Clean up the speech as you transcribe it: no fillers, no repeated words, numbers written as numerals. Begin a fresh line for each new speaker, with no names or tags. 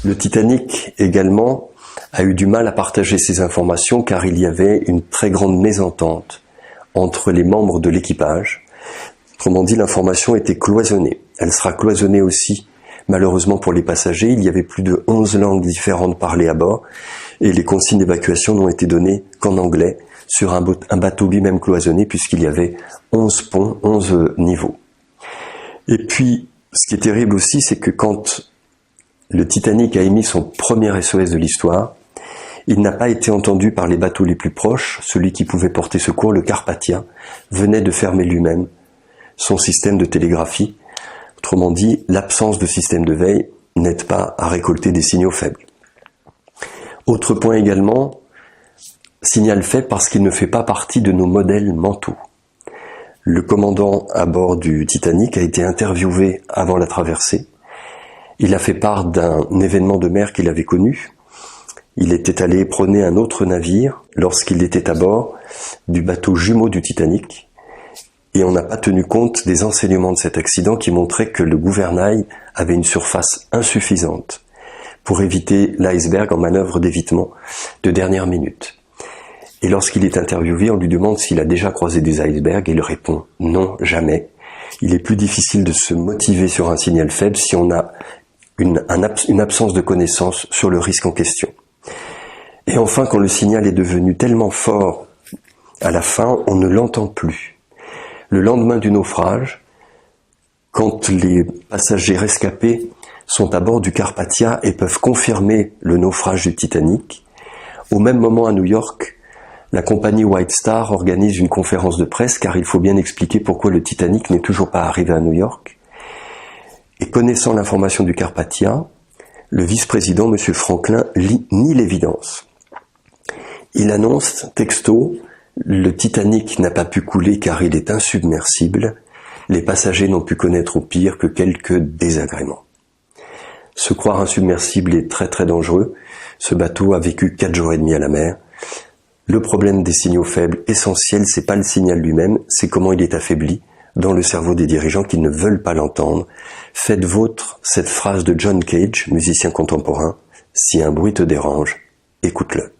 Le Titanic également a eu du mal à partager ces informations car il y avait une très grande mésentente entre les membres de l'équipage. Autrement dit, l'information était cloisonnée. Elle sera cloisonnée aussi, malheureusement pour les passagers. Il y avait plus de 11 langues différentes parlées à bord et les consignes d'évacuation n'ont été données qu'en anglais sur un bateau lui-même cloisonné puisqu'il y avait 11 ponts, 11 niveaux. Et puis, ce qui est terrible aussi, c'est que quand le Titanic a émis son premier SOS de l'histoire, il n'a pas été entendu par les bateaux les plus proches. Celui qui pouvait porter secours, le Carpathia, venait de fermer lui-même son système de télégraphie. Autrement dit, l'absence de système de veille n'aide pas à récolter des signaux faibles. Autre point également, signal faible parce qu'il ne fait pas partie de nos modèles mentaux. Le commandant à bord du Titanic a été interviewé avant la traversée. Il a fait part d'un événement de mer qu'il avait connu. Il était allé prôner un autre navire lorsqu'il était à bord du bateau jumeau du Titanic. Et on n'a pas tenu compte des enseignements de cet accident qui montraient que le gouvernail avait une surface insuffisante pour éviter l'iceberg en manœuvre d'évitement de dernière minute. Et lorsqu'il est interviewé, on lui demande s'il a déjà croisé des icebergs et il répond « non, jamais ». Il est plus difficile de se motiver sur un signal faible si on a une absence de connaissance sur le risque en question. Et enfin, quand le signal est devenu tellement fort à la fin, on ne l'entend plus. Le lendemain du naufrage, quand les passagers rescapés sont à bord du Carpathia et peuvent confirmer le naufrage du Titanic, au même moment à New York, la compagnie White Star organise une conférence de presse car il faut bien expliquer pourquoi le Titanic n'est toujours pas arrivé à New York. Et connaissant l'information du Carpathia, le vice-président, M. Franklin, nie l'évidence. Il annonce, texto, le Titanic n'a pas pu couler car il est insubmersible. Les passagers n'ont pu connaître au pire que quelques désagréments. Se croire insubmersible est très très dangereux. Ce bateau a vécu 4 jours et demi à la mer. Le problème des signaux faibles essentiel, c'est pas le signal lui-même, c'est comment il est affaibli dans le cerveau des dirigeants qui ne veulent pas l'entendre. Faites vôtre cette phrase de John Cage, musicien contemporain. Si un bruit te dérange, écoute-le.